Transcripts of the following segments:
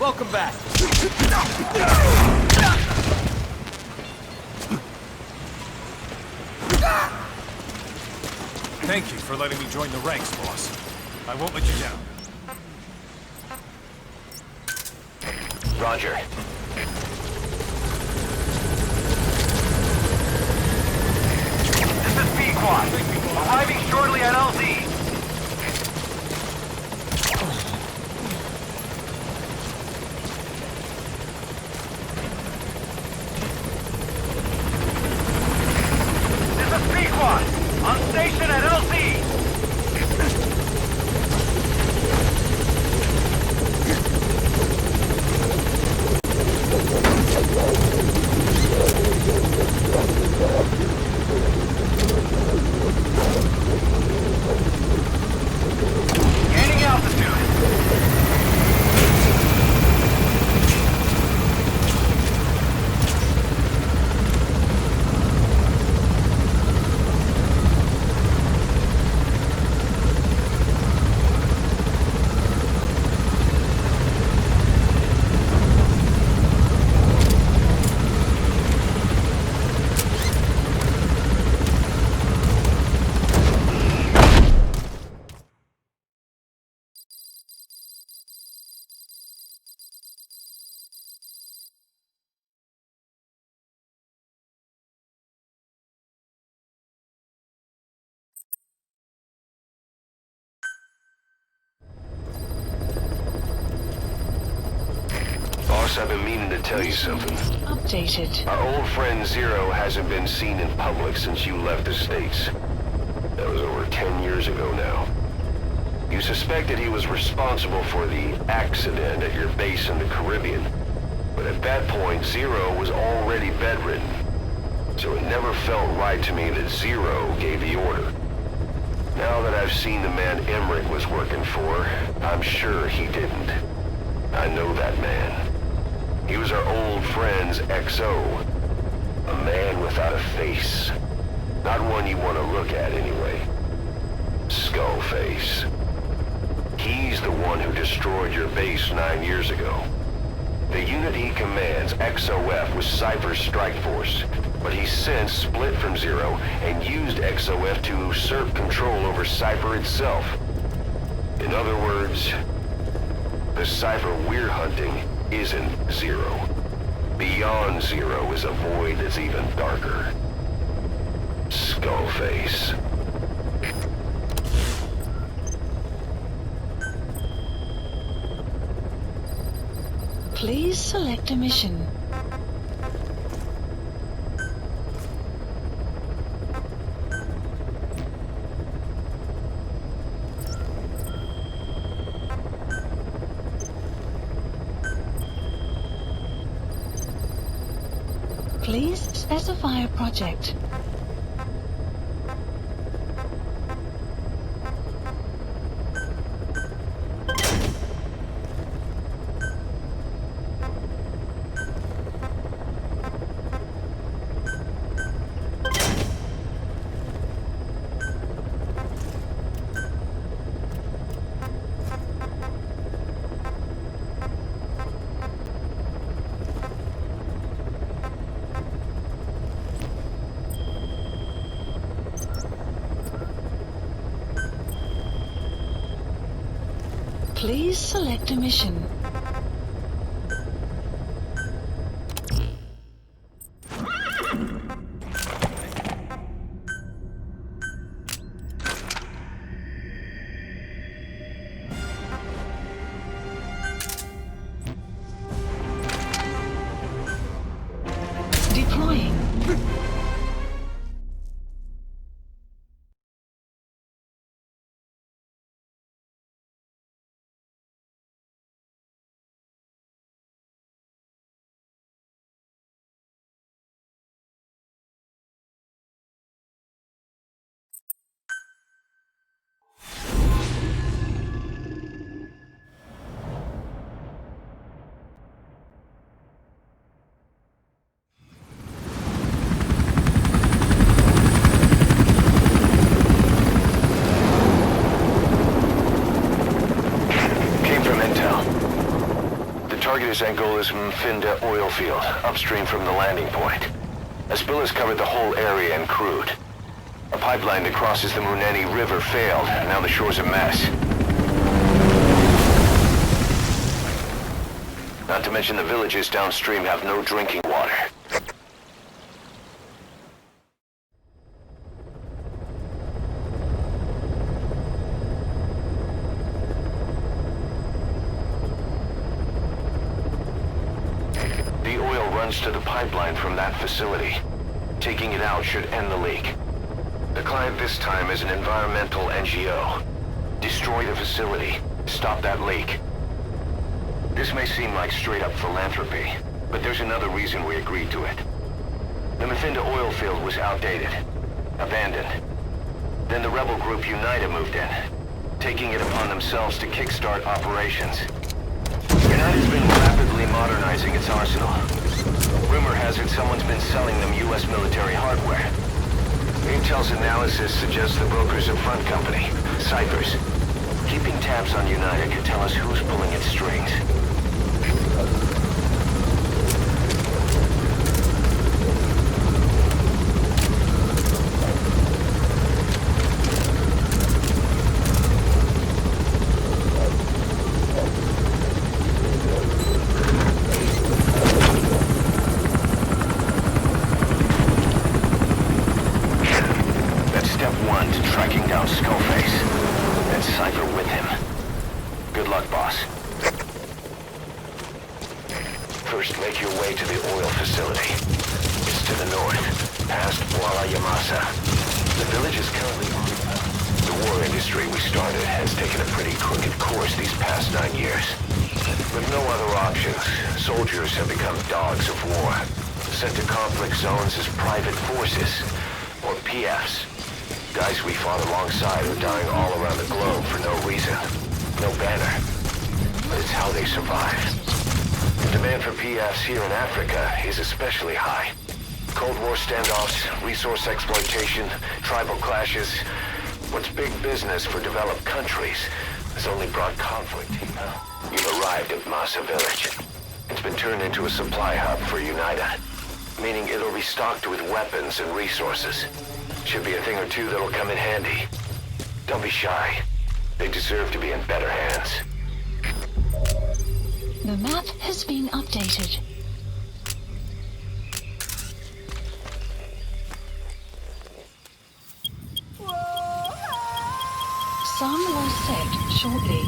Welcome back. Thank you for letting me join the ranks, boss. I won't let you down. Roger. This is Pequod. Arriving shortly at LZ. This is Pequod. On station at LZ. Gaining altitude. Boss, I've been meaning to tell you something. Updated. Our old friend Zero hasn't been seen in public since you left the States. That was over 10 years ago now. You suspected he was responsible for the accident at your base in the Caribbean. But at that point, Zero was already bedridden. So it never felt right to me that Zero gave the order. Now that I've seen the man Emmerich was working for, I'm sure he didn't. I know that man. He was our old friend's XO. A man without a face. Not one you want to look at anyway. Skullface. He's the one who destroyed your base 9 years ago. The unit he commands, XOF, was Cypher's strike force, but he's since split from Zero and used XOF to usurp control over Cypher itself. In other words, the Cypher we're hunting isn't Zero. Beyond Zero is a void that's even darker. Skullface. Please select a mission. Please specify a project. Please select a mission. target is Angola's Mfinda oil field, upstream from the landing point. A spill has covered the whole area and crude. A pipeline that crosses the Muneni River failed, and now the shore's a mess. Not to mention the villages downstream have no drinking water. The oil runs to the pipeline from that facility. Taking it out should end the leak. The client this time is an environmental NGO. Destroy the facility. Stop that leak. This may seem like straight-up philanthropy, but there's another reason we agreed to it. The Mfinda oil field was outdated, abandoned. Then the rebel group Unida moved in, taking it upon themselves to kickstart operations. Unida's been rapidly modernizing its arsenal. Rumor has it someone's been selling them U.S. military hardware. Intel's analysis suggests the broker's a front company, Cyphers. Keeping tabs on Unida could tell us who's pulling its strings. That's step one to tracking down Skullface. And Cypher with him. Good luck, boss. First, make your way to the oil facility. It's to the north, past Wala Yamasa. The village is currently on. The war industry we started has taken a pretty crooked course these past 9 years. With no other options, soldiers have become dogs of war, sent to conflict zones as private forces, or PFs. Guys we fought alongside are dying all around the globe for no reason. No banner. But it's how they survive. The demand for PFs here in Africa is especially high. Cold War standoffs, resource exploitation, tribal clashes. What's big business for developed countries has only brought conflict. You've arrived at Masa Village. It's been turned into a supply hub for Unida, meaning it'll be stocked with weapons and resources. Should be a thing or two that'll come in handy. Don't be shy. They deserve to be in better hands. The map has been updated. Sun will set shortly.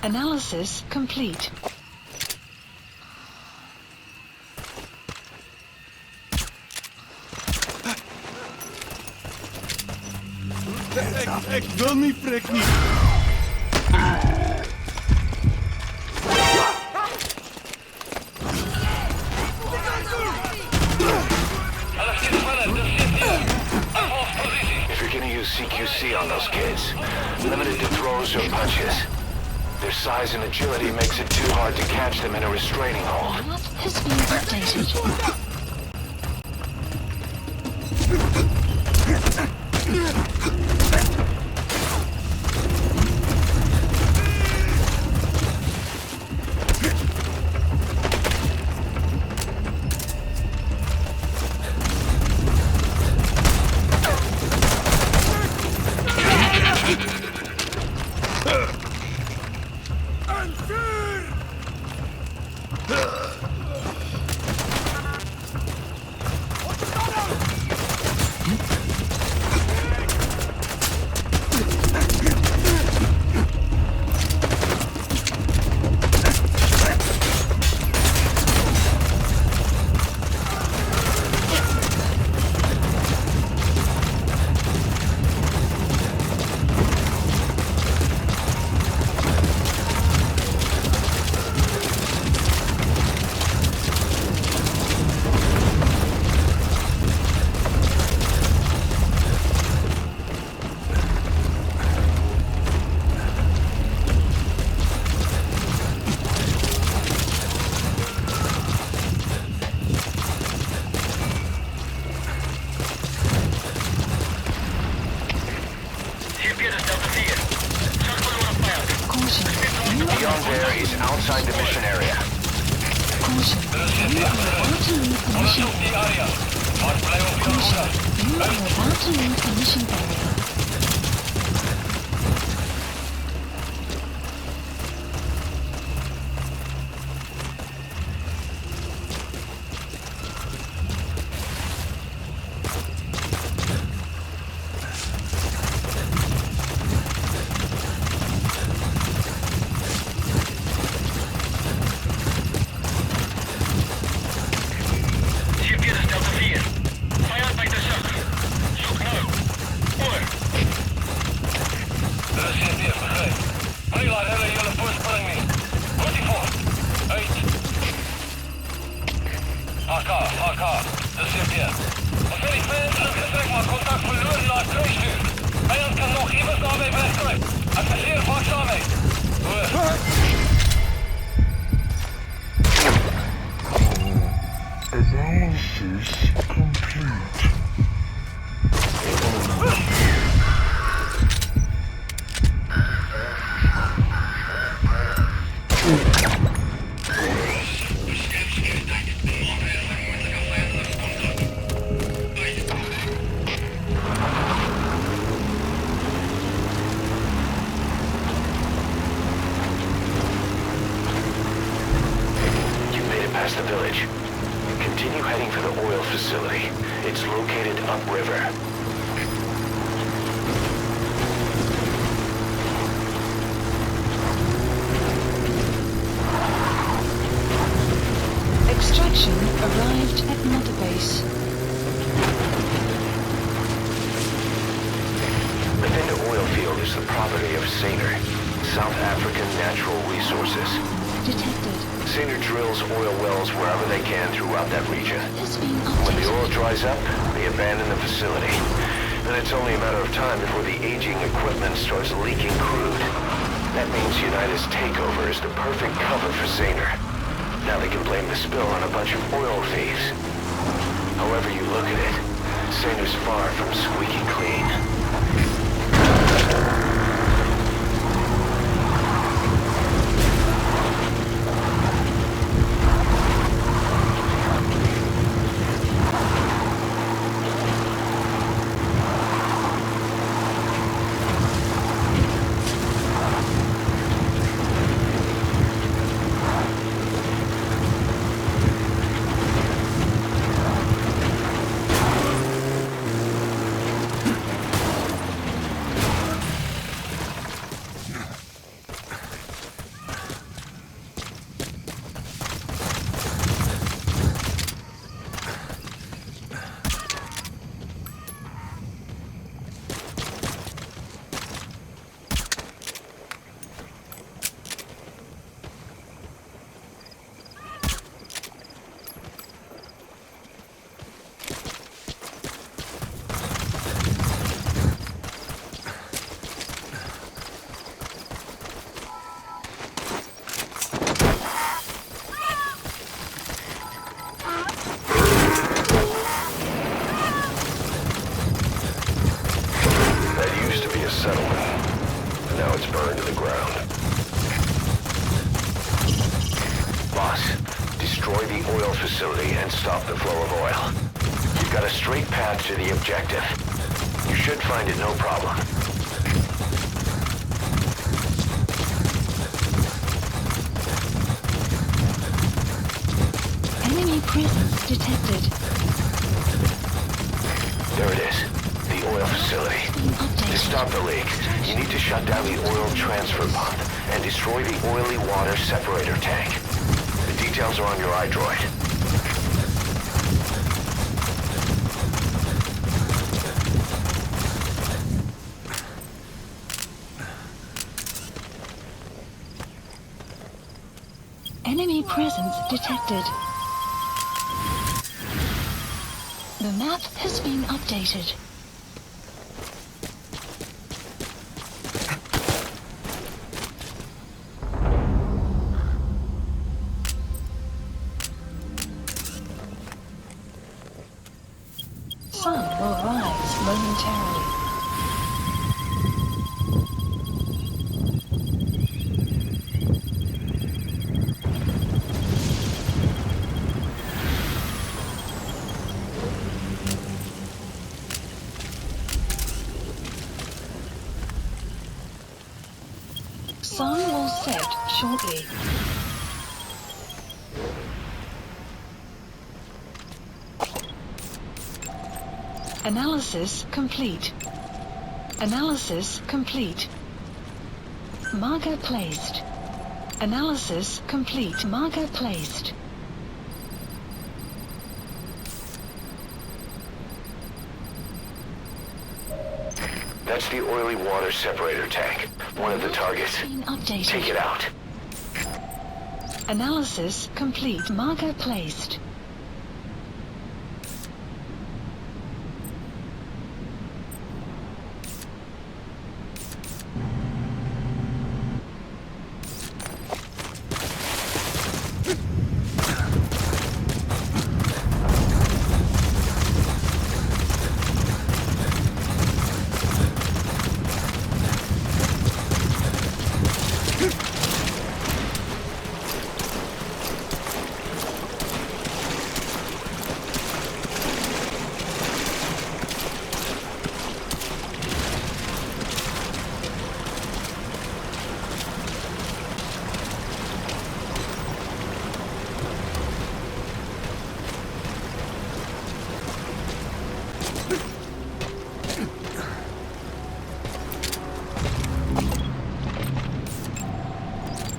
Analysis complete. Ik wil niet, prik niet. If you're gonna use CQC on those kids, limit it to throws or punches. Their size and agility makes it too hard to catch them in a restraining hold. Map has been updated. Caution, you are about to leave the mission area. Caution, you are about to leave the mission area. Analysis complete. You made it past the village. Continue heading for the oil facility. It's located upriver. Extraction arrived at Mother Base. The Vinda oil field is the property of Saner, South African Natural Resources. Detected. Saner drills oil wells wherever they can throughout that region. Has been When the oil updated. dries up, they abandon the facility. Then it's only a matter of time before the aging equipment starts leaking crude. That means United's takeover is the perfect cover for Saner. Now they can blame the spill on a bunch of oil thieves. However you look at it, Saner's far from squeaky clean. Now it's burned to the ground. Boss, destroy the oil facility and stop the flow of oil. You've got a straight path to the objective. You should find it no problem. Enemy presence detected. There it is. The oil facility. To stop the leak, you need to shut down the oil transfer pump and destroy the oily water separator tank. The details are on your iDroid. Enemy presence detected. The map has been updated. Sun will rise momentarily. shortly. Analysis complete. Analysis complete. Marker placed. Analysis complete. Marker placed. That's the oily water separator tank. One of the targets. Been updated. Take it out. Analysis complete. Marker placed.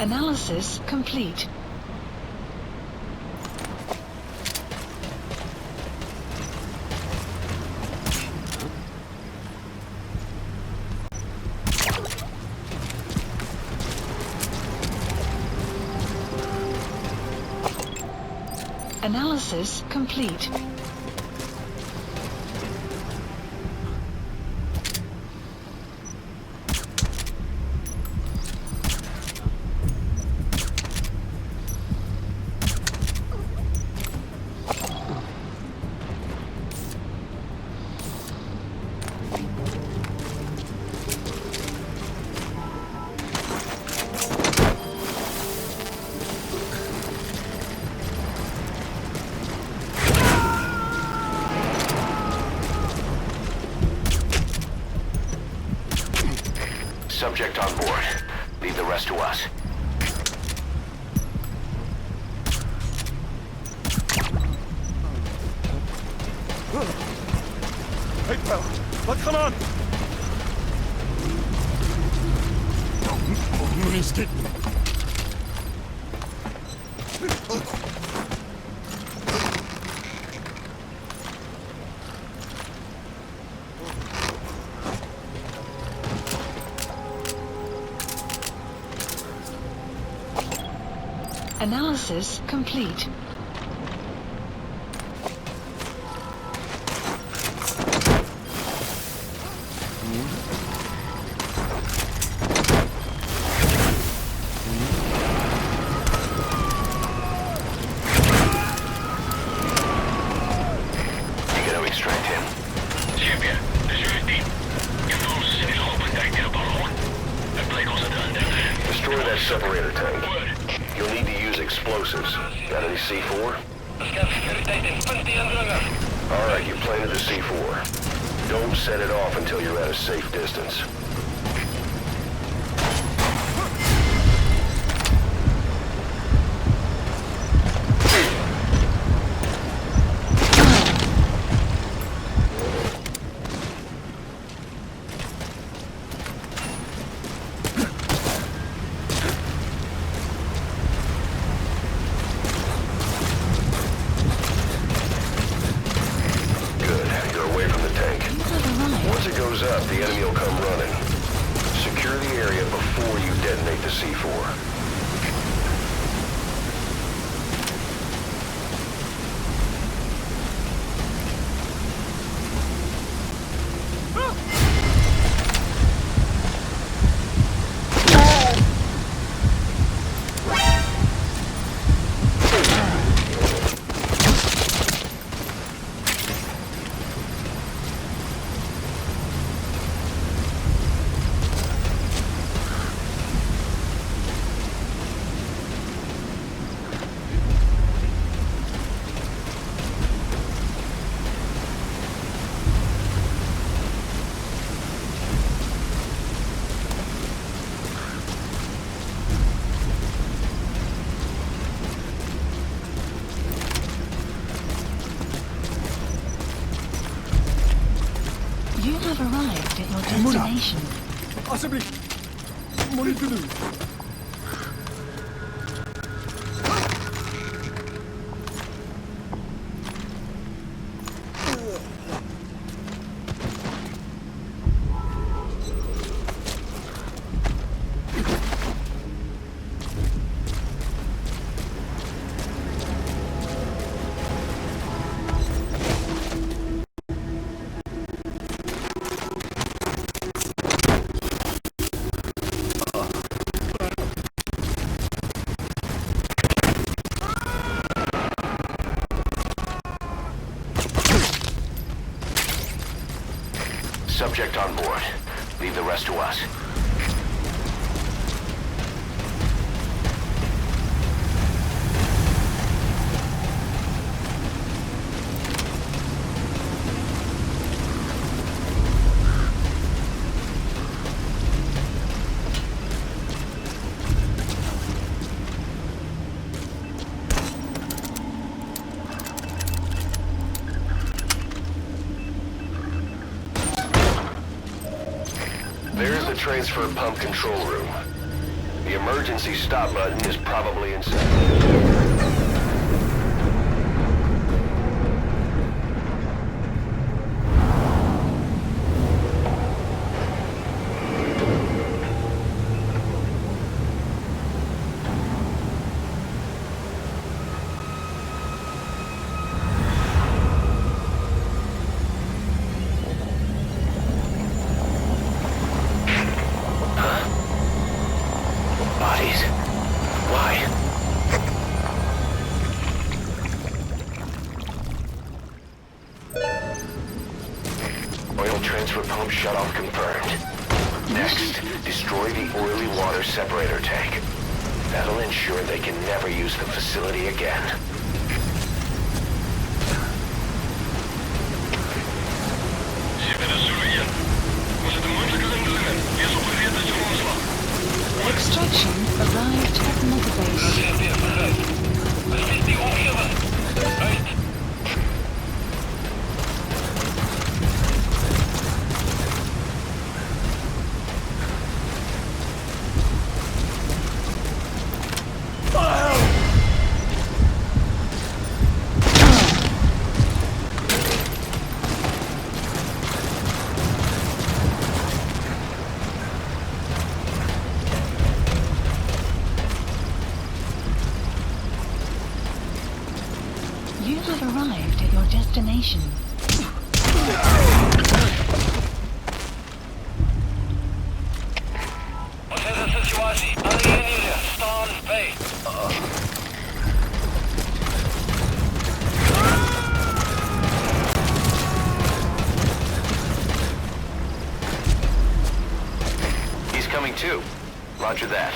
Analysis complete. Analysis complete. Subject on board. Leave the rest to us. Hey, fella, what's going on? Missed it. Analysis complete. Destroy that separator tank. You'll need to use explosives. Got any C4? Alright, you planted the C4. Don't set it off until you're at a safe distance. Once it goes up, the enemy will come running. have arrived at your destination. Subject on board. Leave the rest to us. There's the transfer pump control room. The emergency stop button is probably inside. Bodies. Why? Oil transfer pump shutoff confirmed. Next, destroy the oily water separator tank. That'll ensure they can never use the facility again. Extraction arrived at Mother Base. You have arrived at your destination. He's coming too. Roger that.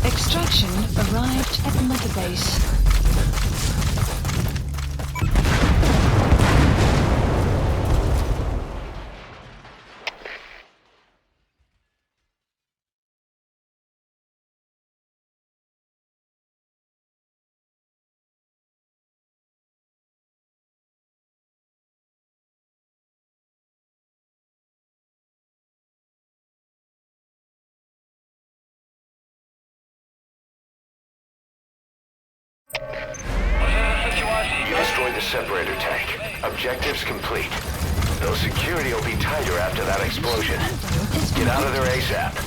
Extraction arrived at Mother Base. You destroyed the separator tank. Objectives complete. Though security will be tighter after that explosion. Get out of there ASAP.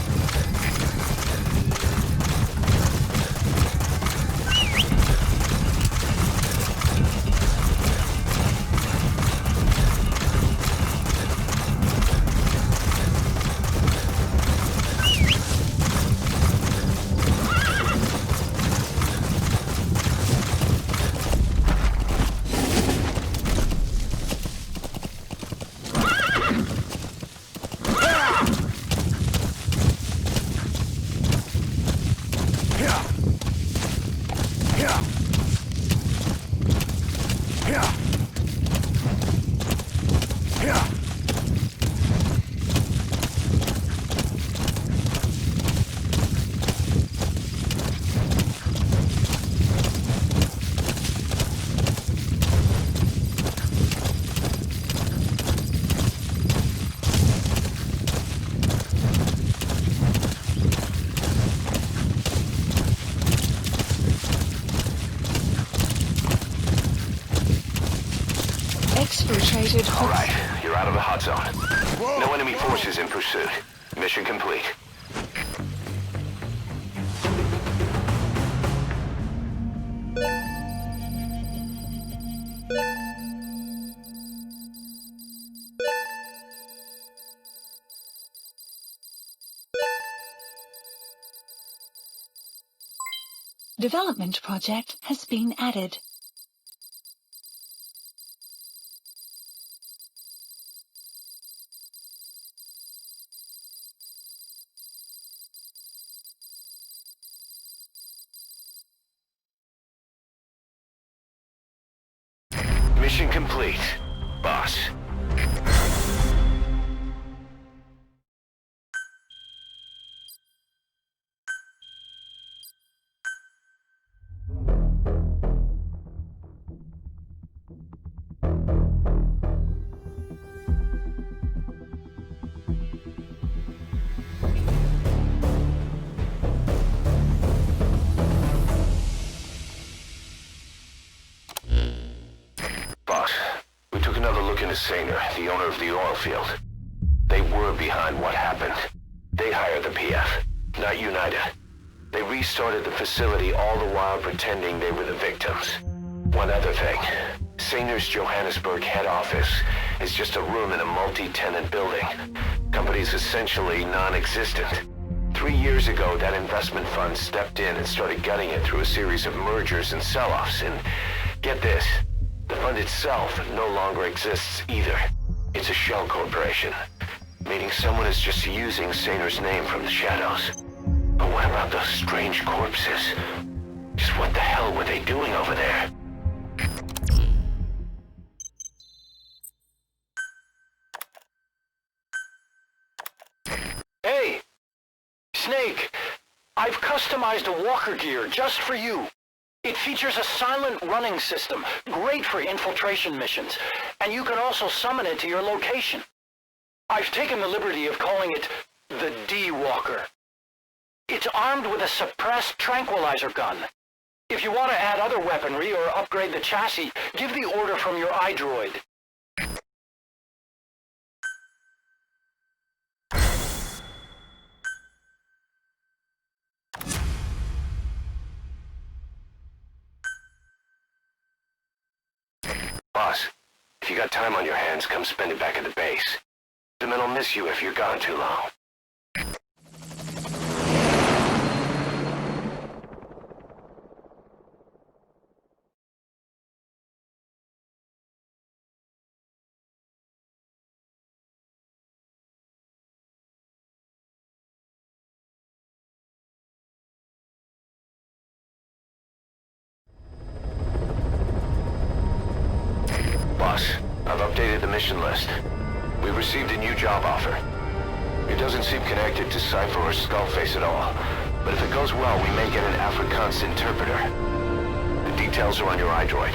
infiltrated All hot. right, you're out of the hot zone. No enemy forces in pursuit. Mission complete. Development project has been added. Mission complete, boss. Boss, we took another look into Sainer, the owner of the oil field. They were behind what happened. They hired the PF, not United. They restarted the facility all the while pretending they were the victims. One other thing. Sainer's Johannesburg head office is just a room in a multi-tenant building. Company's essentially non-existent. 3 years ago, that investment fund stepped in and started gutting it through a series of mergers and sell-offs. And get this, the fund itself no longer exists either. It's a shell corporation, meaning someone is just using Sainer's name from the shadows. But what about those strange corpses? Just what the hell were they doing over there? Hey! Snake! I've customized a walker gear just for you. It features a silent running system, great for infiltration missions, and you can also summon it to your location. I've taken the liberty of calling it the D-Walker. It's armed with a suppressed tranquilizer gun. If you want to add other weaponry or upgrade the chassis, give the order from your iDroid. Boss, if you got time on your hands, come spend it back at the base. The men will miss you if you're gone too long. Boss, I've updated the mission list. We received a new job offer. It doesn't seem connected to Cypher or Skullface at all, but if it goes well, we may get an Afrikaans interpreter. The details are on your iDroid.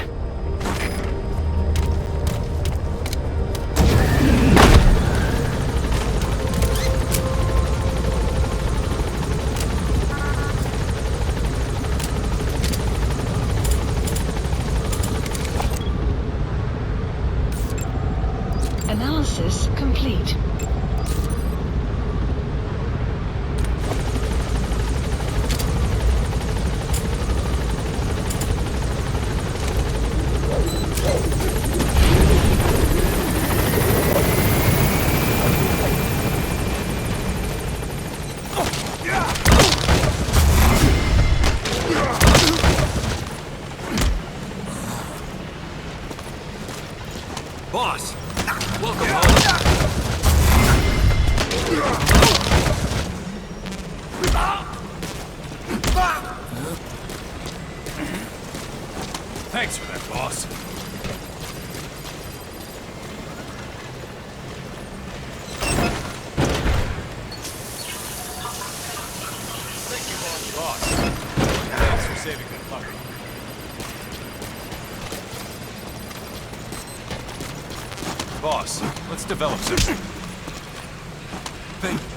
Analysis complete. Boss! Welcome home! Thanks for that, boss. Thank you, boss. Thanks for saving that puppy. Boss, let's develop something. Thank you.